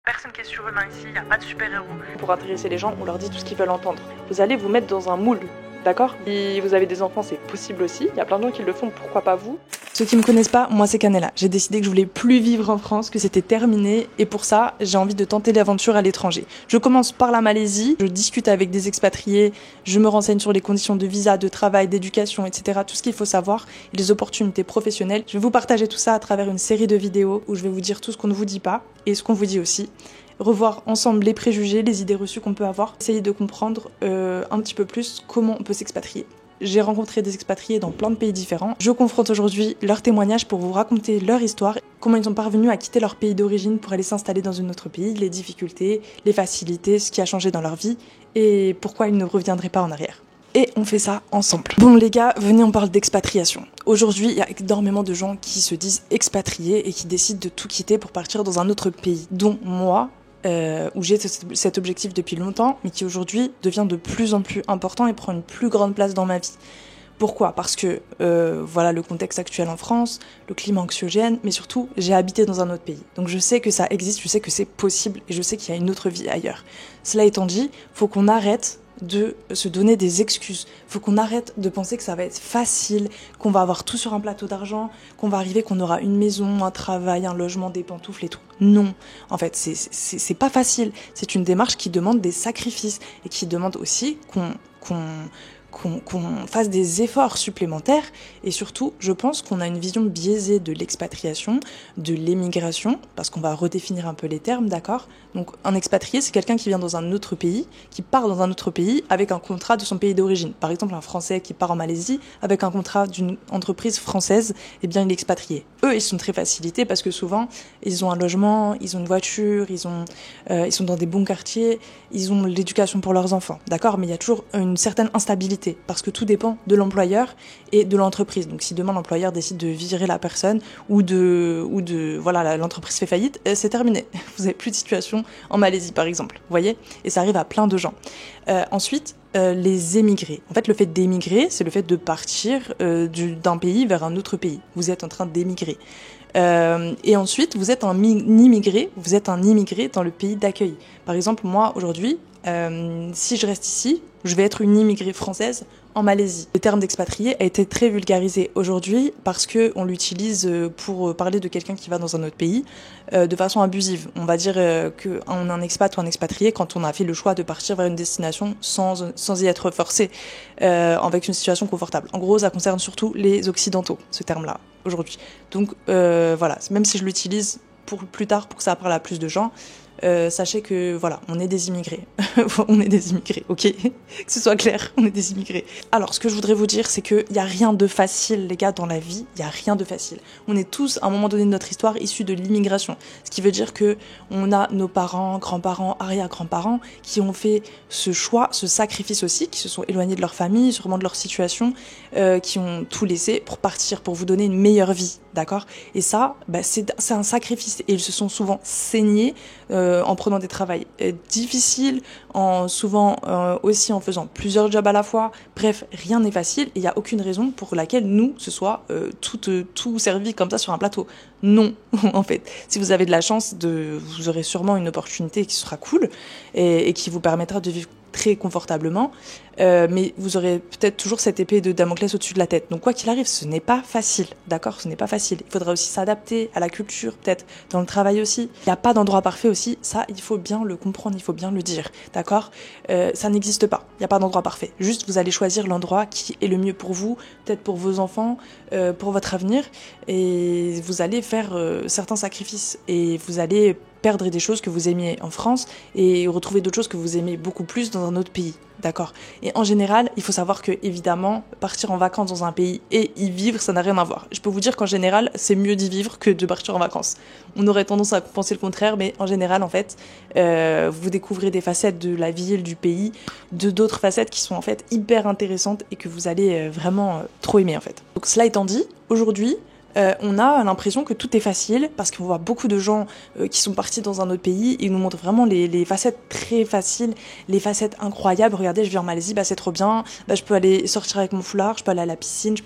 Personne qui est surhumain ici, il n'y a pas de super-héros. Pour intéresser les gens, on leur dit tout ce qu'ils veulent entendre. Vous allez vous mettre dans un moule, d'accord ? Si vous avez des enfants, c'est possible aussi. Il y a plein de gens qui le font, pourquoi pas vous ? Ceux qui me connaissent pas, moi c'est Canella. J'ai décidé que je voulais plus vivre en France, que c'était terminé. Et pour ça, j'ai envie de tenter l'aventure à l'étranger. Je commence par la Malaisie, je discute avec des expatriés, je me renseigne sur les conditions de visa, de travail, d'éducation, etc. Tout ce qu'il faut savoir, et les opportunités professionnelles. Je vais vous partager tout ça à travers une série de vidéos où je vais vous dire tout ce qu'on ne vous dit pas et ce qu'on vous dit aussi. Revoir ensemble les préjugés, les idées reçues qu'on peut avoir, essayer de comprendre un petit peu plus comment on peut s'expatrier. J'ai rencontré des expatriés dans plein de pays différents. Je confronte aujourd'hui leurs témoignages pour vous raconter leur histoire, comment ils sont parvenus à quitter leur pays d'origine pour aller s'installer dans un autre pays, les difficultés, les facilités, ce qui a changé dans leur vie et pourquoi ils ne reviendraient pas en arrière. Et on fait ça ensemble. Bon les gars, venez on parle d'expatriation. Aujourd'hui, il y a énormément de gens qui se disent expatriés et qui décident de tout quitter pour partir dans un autre pays, dont moi, où j'ai cet objectif depuis longtemps, mais qui aujourd'hui devient de plus en plus important et prend une plus grande place dans ma vie. Pourquoi ? Parce que voilà le contexte actuel en France, le climat anxiogène, mais surtout j'ai habité dans un autre pays. Donc je sais que ça existe, je sais que c'est possible et je sais qu'il y a une autre vie ailleurs. Cela étant dit, faut qu'on arrête de se donner des excuses. Faut qu'on arrête de penser que ça va être facile, qu'on va avoir tout sur un plateau d'argent, qu'on va arriver, qu'on aura une maison, un travail, un logement, des pantoufles et tout. Non. En fait, c'est pas facile. C'est une démarche qui demande des sacrifices et qui demande aussi qu'on fasse des efforts supplémentaires et surtout, je pense qu'on a une vision biaisée de l'expatriation, de l'émigration, parce qu'on va redéfinir un peu les termes, d'accord ? Donc, un expatrié, c'est quelqu'un qui vient dans un autre pays, qui part dans un autre pays avec un contrat de son pays d'origine. Par exemple, un Français qui part en Malaisie avec un contrat d'une entreprise française, eh bien, il est expatrié. Eux, ils sont très facilités parce que souvent, ils ont un logement, ils ont une voiture, ils sont dans des bons quartiers, ils ont l'éducation pour leurs enfants, d'accord ? Mais il y a toujours une certaine instabilité parce que tout dépend de l'employeur et de l'entreprise. Donc si demain l'employeur décide de virer la personne ou voilà, l'entreprise fait faillite, c'est terminé. Vous n'avez plus de situation en Malaisie par exemple, vous voyez ? Et ça arrive à plein de gens. Ensuite, les émigrés. En fait, le fait d'émigrer, c'est le fait de partir d'un pays vers un autre pays. Vous êtes en train d'émigrer. Et ensuite, vous êtes un immigré dans le pays d'accueil. Par exemple, moi, aujourd'hui, si je reste ici, je vais être une immigrée française en Malaisie. Le terme d'expatrié a été très vulgarisé aujourd'hui parce que on l'utilise pour parler de quelqu'un qui va dans un autre pays de façon abusive. On va dire qu'on est un expat ou un expatrié quand on a fait le choix de partir vers une destination sans y être forcé, avec une situation confortable. En gros, ça concerne surtout les occidentaux, ce terme-là, aujourd'hui. Donc voilà, même si je l'utilise pour plus tard pour que ça parle à plus de gens, sachez que voilà, on est des immigrés. On est des immigrés, ok ? Que ce soit clair, on est des immigrés. Alors, ce que je voudrais vous dire, c'est qu'il n'y a rien de facile, les gars, dans la vie. Il n'y a rien de facile. On est tous, à un moment donné de notre histoire, issus de l'immigration. Ce qui veut dire que on a nos parents, grands-parents, arrière-grands-parents qui ont fait ce choix, ce sacrifice aussi, qui se sont éloignés de leur famille, sûrement de leur situation, qui ont tout laissé pour partir, pour vous donner une meilleure vie, d'accord ? Et ça, c'est un sacrifice. Et ils se sont souvent saignés en prenant des travails difficiles, souvent aussi en faisant plusieurs jobs à la fois. Bref, rien n'est facile et il n'y a aucune raison pour laquelle nous, ce soit tout servi comme ça sur un plateau. Non, en fait. Si vous avez de la chance, vous aurez sûrement une opportunité qui sera cool et qui vous permettra de vivre très confortablement, mais vous aurez peut-être toujours cette épée de Damoclès au-dessus de la tête. Donc quoi qu'il arrive, ce n'est pas facile, d'accord ? Ce n'est pas facile. Il faudra aussi s'adapter à la culture, peut-être dans le travail aussi. Il n'y a pas d'endroit parfait aussi, ça il faut bien le comprendre, il faut bien le dire, d'accord ? Ça n'existe pas, il n'y a pas d'endroit parfait. Juste vous allez choisir l'endroit qui est le mieux pour vous, peut-être pour vos enfants, pour votre avenir, et vous allez faire certains sacrifices, et vous allez perdre des choses que vous aimiez en France et retrouver d'autres choses que vous aimez beaucoup plus dans un autre pays, d'accord ? Et en général, il faut savoir que, évidemment, partir en vacances dans un pays et y vivre, ça n'a rien à voir. Je peux vous dire qu'en général, c'est mieux d'y vivre que de partir en vacances. On aurait tendance à penser le contraire, mais en général, en fait, vous découvrez des facettes de la ville, du pays, d'autres facettes qui sont en fait hyper intéressantes et que vous allez vraiment trop aimer, en fait. Donc cela étant dit, aujourd'hui, on a l'impression que tout est facile parce qu'on voit beaucoup de gens qui sont partis dans un autre pays et ils nous montrent vraiment les facettes très faciles, les facettes incroyables. Regardez, je vis en Malaisie, c'est trop bien, je peux aller sortir avec mon foulard, je peux aller à la piscine,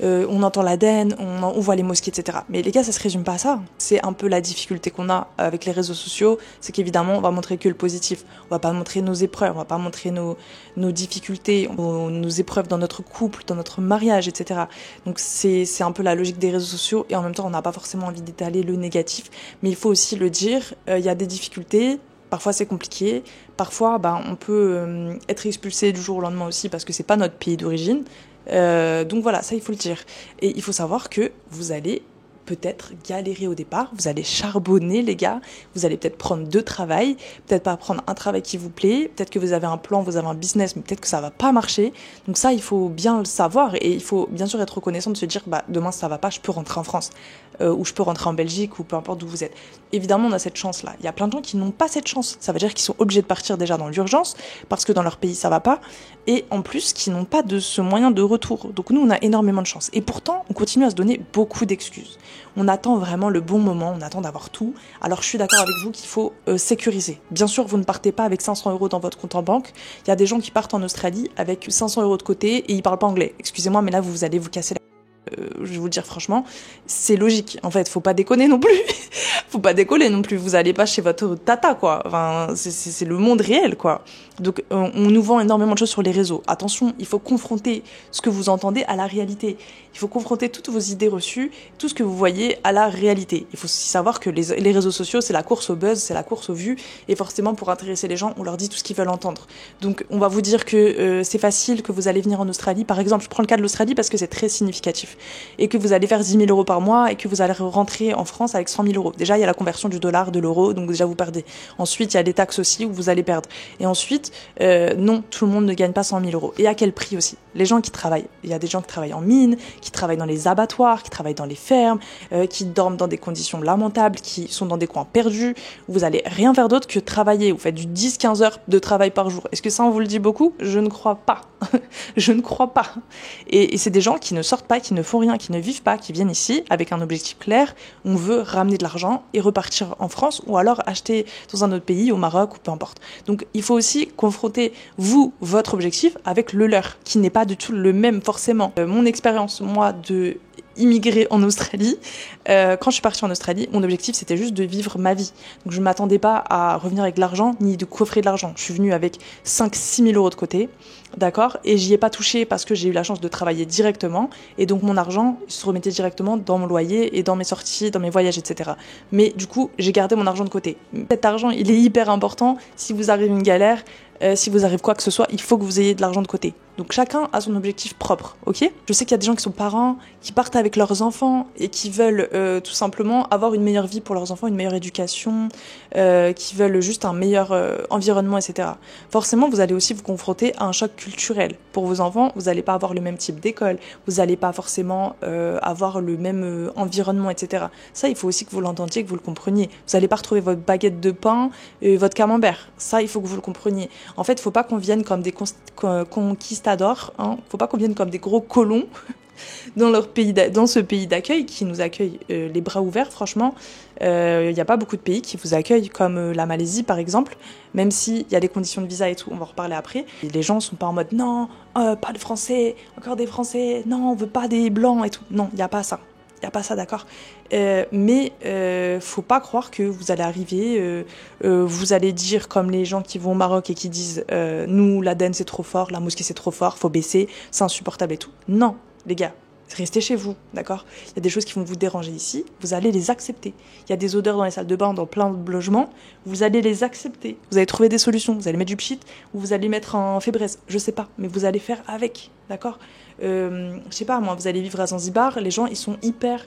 on entend l'Aden, on voit les mosquées, etc. Mais les gars, ça se résume pas à ça. C'est un peu la difficulté qu'on a avec les réseaux sociaux, c'est qu'évidemment, on va montrer que le positif. On va pas montrer nos épreuves, on va pas montrer nos difficultés, nos épreuves dans notre couple, dans notre mariage, etc. Donc c'est un peu la logique des réseaux sociaux et en même temps, on n'a pas forcément envie d'étaler le négatif, mais il faut aussi le dire, il y a des difficultés. Parfois c'est compliqué, parfois on peut être expulsé du jour au lendemain aussi parce que c'est pas notre pays d'origine. Donc voilà, ça il faut le dire. Et il faut savoir que vous allez peut-être galérer au départ, vous allez charbonner les gars, vous allez peut-être prendre 2 travails, peut-être pas prendre un travail qui vous plaît, peut-être que vous avez un plan, vous avez un business, mais peut-être que ça va pas marcher. Donc ça, il faut bien le savoir et il faut bien sûr être reconnaissant de se dire demain ça va pas, je peux rentrer en France ou je peux rentrer en Belgique ou peu importe d'où vous êtes. Évidemment, on a cette chance-là. Il y a plein de gens qui n'ont pas cette chance. Ça veut dire qu'ils sont obligés de partir déjà dans l'urgence parce que dans leur pays ça va pas et en plus qui n'ont pas de ce moyen de retour. Donc nous, on a énormément de chance et pourtant, on continue à se donner beaucoup d'excuses. On attend vraiment le bon moment, on attend d'avoir tout. Alors je suis d'accord avec vous qu'il faut sécuriser. Bien sûr, vous ne partez pas avec 500 € dans votre compte en banque. Il y a des gens qui partent en Australie avec 500 € de côté et ils parlent pas anglais. Excusez-moi, mais là vous allez vous casser la... je vais vous le dire franchement, c'est logique. En fait, faut pas déconner non plus. Faut pas décoller non plus. Vous allez pas chez votre tata, quoi. Enfin, c'est le monde réel, quoi. Donc, on nous vend énormément de choses sur les réseaux. Attention, il faut confronter ce que vous entendez à la réalité. Il faut confronter toutes vos idées reçues, tout ce que vous voyez à la réalité. Il faut aussi savoir que les réseaux sociaux, c'est la course au buzz, c'est la course aux vues. Et forcément, pour intéresser les gens, on leur dit tout ce qu'ils veulent entendre. Donc, on va vous dire que c'est facile, que vous allez venir en Australie. Par exemple, je prends le cas de l'Australie parce que c'est très significatif. Et que vous allez faire 10 000 € par mois et que vous allez rentrer en France avec 100 000 €. Déjà, il y a la conversion du dollar, de l'euro, donc déjà vous perdez. Ensuite, il y a des taxes aussi où vous allez perdre. Et ensuite, non, tout le monde ne gagne pas 100 000 €. Et à quel prix aussi? Les gens qui travaillent, il y a des gens qui travaillent en mine, qui travaillent dans les abattoirs, qui travaillent dans les fermes, qui dorment dans des conditions lamentables, qui sont dans des coins perdus. Vous allez rien faire d'autre que travailler. Vous faites du 10-15 heures de travail par jour. Est-ce que ça, on vous le dit beaucoup? Je ne crois pas. Je ne crois pas. Et c'est des gens qui ne sortent pas, qui ne font rien, qui ne vivent pas, qui viennent ici avec un objectif clair. On veut ramener de l'argent et repartir en France ou alors acheter dans un autre pays, au Maroc ou peu importe. Donc il faut aussi confronter votre objectif avec le leur, qui n'est pas du tout le même forcément. Mon expérience, moi, de immigré en Australie. Quand je suis partie en Australie, mon objectif c'était juste de vivre ma vie. Donc je ne m'attendais pas à revenir avec de l'argent ni de coffrer de l'argent. Je suis venue avec 5-6 000 € de côté, d'accord, et j'y ai pas touché parce que j'ai eu la chance de travailler directement et donc mon argent se remettait directement dans mon loyer et dans mes sorties, dans mes voyages, etc. Mais du coup, j'ai gardé mon argent de côté. Cet argent, il est hyper important. Si vous arrive une galère, si vous arrive quoi que ce soit, il faut que vous ayez de l'argent de côté. Donc chacun a son objectif propre, ok? Je sais qu'il y a des gens qui sont parents, qui partent avec leurs enfants et qui veulent tout simplement avoir une meilleure vie pour leurs enfants, une meilleure éducation, qui veulent juste un meilleur environnement, etc. Forcément, vous allez aussi vous confronter à un choc culturel. Pour vos enfants, vous n'allez pas avoir le même type d'école, vous n'allez pas forcément avoir le même environnement, etc. Ça, il faut aussi que vous l'entendiez, que vous le compreniez. Vous n'allez pas retrouver votre baguette de pain et votre camembert. Ça, il faut que vous le compreniez. En fait, il ne faut pas qu'on vienne comme des conquistadors, hein. Faut pas qu'on vienne comme des gros colons dans ce pays d'accueil qui nous accueille les bras ouverts. Franchement, il n'y a pas beaucoup de pays qui vous accueillent comme la Malaisie par exemple, même s'il y a des conditions de visa et tout, on va en reparler après. Et les gens sont pas en mode non, pas de Français, encore des Français, non, on veut pas des Blancs et tout. Non, il n'y a pas ça. Il n'y a pas ça, d'accord. Mais faut pas croire que vous allez arriver, vous allez dire comme les gens qui vont au Maroc et qui disent nous, l'Aden c'est trop fort, la mosquée c'est trop fort, faut baisser, c'est insupportable et tout. Non, les gars, restez chez vous, d'accord. Il y a des choses qui vont vous déranger ici, vous allez les accepter. Il y a des odeurs dans les salles de bain, dans plein de logements, vous allez les accepter. Vous allez trouver des solutions, vous allez mettre du pchit ou vous allez mettre un fébraise, je sais pas, mais vous allez faire avec, d'accord. Je sais pas moi, vous allez vivre à Zanzibar, les gens ils sont hyper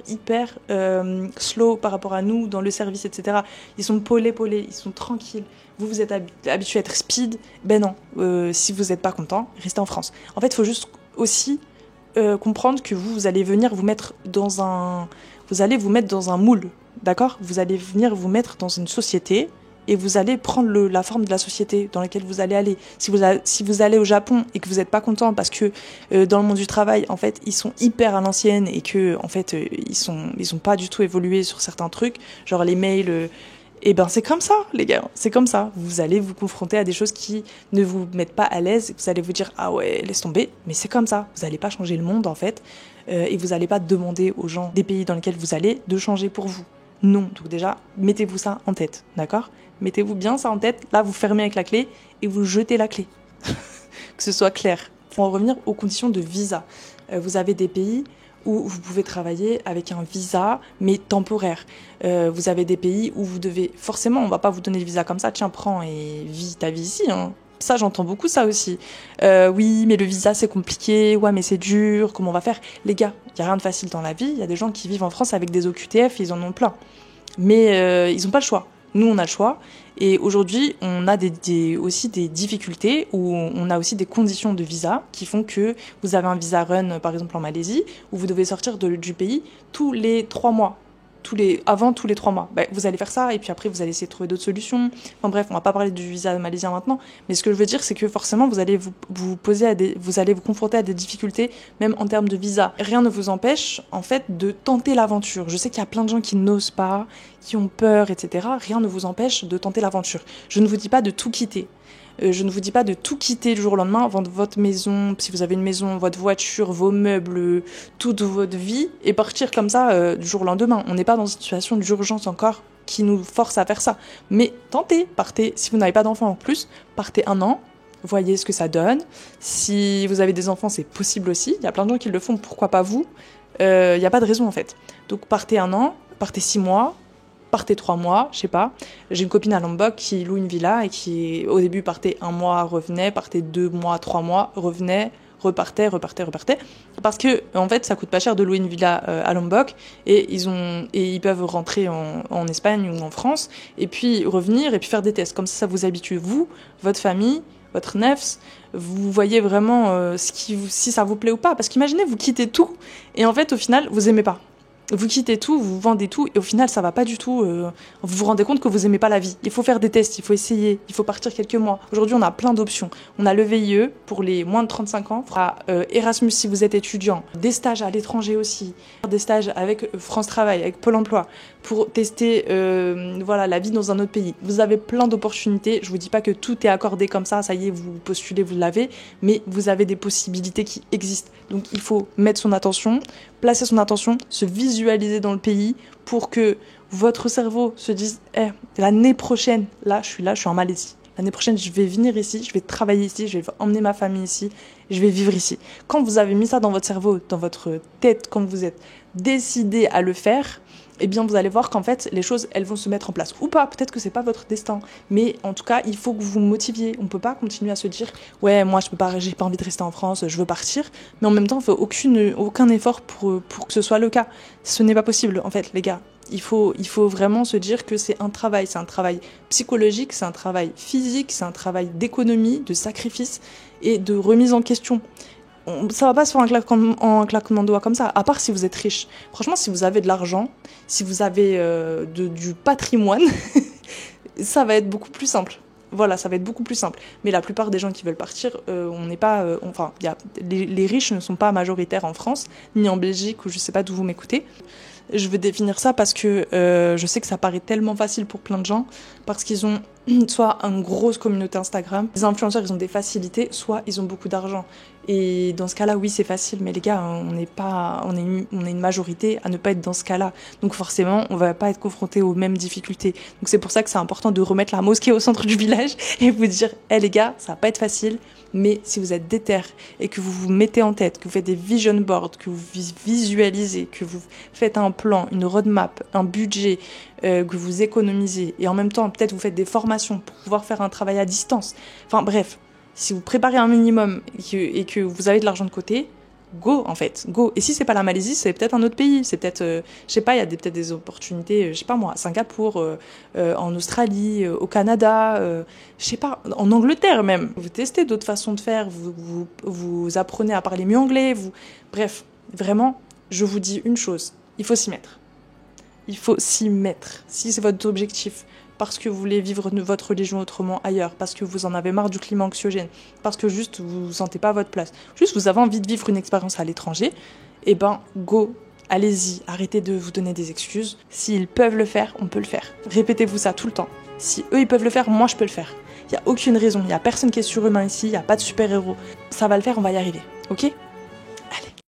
slow par rapport à nous dans le service, etc. Ils sont polés, ils sont tranquilles. Vous êtes habitué à être speed, ben non, si vous n'êtes pas content, restez en France. En fait, il faut juste aussi comprendre que vous allez venir vous mettre dans un moule, d'accord. Vous allez venir vous mettre dans une société et vous allez prendre la forme de la société dans laquelle vous allez aller. Si vous allez au Japon et que vous n'êtes pas content parce que dans le monde du travail, en fait, ils sont hyper à l'ancienne et que en fait, ils ont pas du tout évolué sur certains trucs, genre les mails. Et ben c'est comme ça, les gars, c'est comme ça. Vous allez vous confronter à des choses qui ne vous mettent pas à l'aise. Vous allez vous dire ah ouais, laisse tomber, mais c'est comme ça. Vous n'allez pas changer le monde en fait, et vous n'allez pas demander aux gens des pays dans lesquels vous allez de changer pour vous. Non, donc déjà mettez-vous ça en tête, d'accord ? Mettez-vous bien ça en tête. Là, vous fermez avec la clé et vous jetez la clé, que ce soit clair. Pour en revenir aux conditions de visa, vous avez des pays où vous pouvez travailler avec un visa, mais temporaire. Vous avez des pays où vous devez... Forcément, on va pas vous donner le visa comme ça, tiens, prends et vis ta vie ici. Hein. Ça, j'entends beaucoup ça aussi. Oui, mais le visa, c'est compliqué. Ouais, mais c'est dur. Comment on va faire ? Les gars, il n'y a rien de facile dans la vie. Il y a des gens qui vivent en France avec des OQTF, ils en ont plein. Mais ils n'ont pas le choix. Nous, on a le choix. Et aujourd'hui, on a aussi des difficultés où on a aussi des conditions de visa qui font que vous avez un visa run, par exemple en Malaisie, où vous devez sortir du pays tous les 3 mois. Avant tous les 3 mois. Ben, vous allez faire ça et puis après vous allez essayer de trouver d'autres solutions. Enfin bref, on va pas parler du visa malaisien maintenant, mais ce que je veux dire c'est que forcément vous allez vous allez vous confronter à des difficultés même en termes de visa. Rien ne vous empêche en fait de tenter l'aventure. Je sais qu'il y a plein de gens qui n'osent pas, qui ont peur, etc. Rien ne vous empêche de tenter l'aventure. Je ne vous dis pas de tout quitter. Je ne vous dis pas de tout quitter du jour au lendemain, vendre votre maison, si vous avez une maison, votre voiture, vos meubles, toute votre vie, et partir comme ça du jour au lendemain. On n'est pas dans une situation d'urgence encore qui nous force à faire ça. Mais tentez, partez. Si vous n'avez pas d'enfants en plus, partez 1 an, voyez ce que ça donne. Si vous avez des enfants, c'est possible aussi. Il y a plein de gens qui le font, pourquoi pas vous ? Il n'y a pas de raison en fait. Donc partez 1 an, partez 6 mois, partez 3 mois, je sais pas. J'ai une copine à Lombok qui loue une villa et qui, au début, partait 1 mois, revenait, partait 2 mois, 3 mois, revenait, repartait. Parce que, en fait, ça coûte pas cher de louer une villa à Lombok et ils peuvent rentrer en Espagne ou en France et puis revenir et puis faire des tests. Comme ça vous habitue, vous, votre famille, votre nefs, vous voyez vraiment si ça vous plaît ou pas. Parce qu'imaginez, vous quittez tout et en fait, au final, vous aimez pas. Vous quittez tout, vous vendez tout, et au final, ça va pas du tout. Vous vous rendez compte que vous aimez pas la vie. Il faut faire des tests, il faut essayer, il faut partir quelques mois. Aujourd'hui, on a plein d'options. On a le VIE pour les moins de 35 ans, Erasmus si vous êtes étudiant, des stages à l'étranger aussi, des stages avec France Travail, avec Pôle Emploi, pour tester la vie dans un autre pays. Vous avez plein d'opportunités. Je vous dis pas que tout est accordé comme ça y est, vous postulez, vous l'avez, mais vous avez des possibilités qui existent. Donc il faut mettre son attention, placer son attention, se visualiser dans le pays pour que votre cerveau se dise l'année prochaine, je suis en Malaisie. L'année prochaine, je vais venir ici, je vais travailler ici, je vais emmener ma famille ici, je vais vivre ici. Quand vous avez mis ça dans votre cerveau, dans votre tête, quand vous êtes décidé à le faire, eh bien vous allez voir qu'en fait les choses elles vont se mettre en place ou pas, peut-être que c'est pas votre destin, mais en tout cas il faut que vous vous motiviez. On peut pas continuer à se dire ouais moi j'ai pas envie de rester en France, je veux partir, mais en même temps on fait aucun effort pour que ce soit le cas. Ce n'est pas possible en fait les gars. Il faut vraiment se dire que c'est un travail psychologique, c'est un travail physique, c'est un travail d'économie, de sacrifice et de remise en question. Ça va pas se faire en claquement de doigts comme ça, à part si vous êtes riche. Franchement, si vous avez de l'argent, si vous avez du patrimoine, ça va être beaucoup plus simple. Voilà, ça va être beaucoup plus simple. Mais la plupart des gens qui veulent partir, les riches ne sont pas majoritaires en France, ni en Belgique, ou je sais pas d'où vous m'écoutez. Je veux définir ça parce que je sais que ça paraît tellement facile pour plein de gens, parce qu'ils ont soit une grosse communauté Instagram, les influenceurs ils ont des facilités, soit ils ont beaucoup d'argent. Et dans ce cas-là, oui, c'est facile, mais les gars, on est une majorité à ne pas être dans ce cas-là. Donc forcément, on va pas être confronté aux mêmes difficultés. Donc c'est pour ça que c'est important de remettre la mosquée au centre du village et vous dire, les gars, ça va pas être facile, mais si vous êtes déter et que vous vous mettez en tête, que vous faites des vision boards, que vous visualisez, que vous faites un plan, une roadmap, un budget, que vous économisez, et en même temps, peut-être vous faites des formations pour pouvoir faire un travail à distance. Enfin bref. Si vous préparez un minimum et que vous avez de l'argent de côté, go en fait, go. Et si c'est pas la Malaisie, c'est peut-être un autre pays, c'est peut-être, je sais pas, il y a peut-être des opportunités, je sais pas moi, à Singapour, en Australie, au Canada, je sais pas, en Angleterre même. Vous testez d'autres façons de faire, vous apprenez à parler mieux anglais, bref, vraiment, je vous dis une chose, il faut s'y mettre. Il faut s'y mettre. Si c'est votre objectif parce que vous voulez vivre votre religion autrement ailleurs, parce que vous en avez marre du climat anxiogène, parce que juste vous vous sentez pas à votre place, juste vous avez envie de vivre une expérience à l'étranger, eh ben go, allez-y, arrêtez de vous donner des excuses. S'ils peuvent le faire, on peut le faire. Répétez-vous ça tout le temps. Si eux ils peuvent le faire, moi je peux le faire. Il y a aucune raison, il y a personne qui est surhumain ici, il y a pas de super-héros. Ça va le faire, on va y arriver, ok ?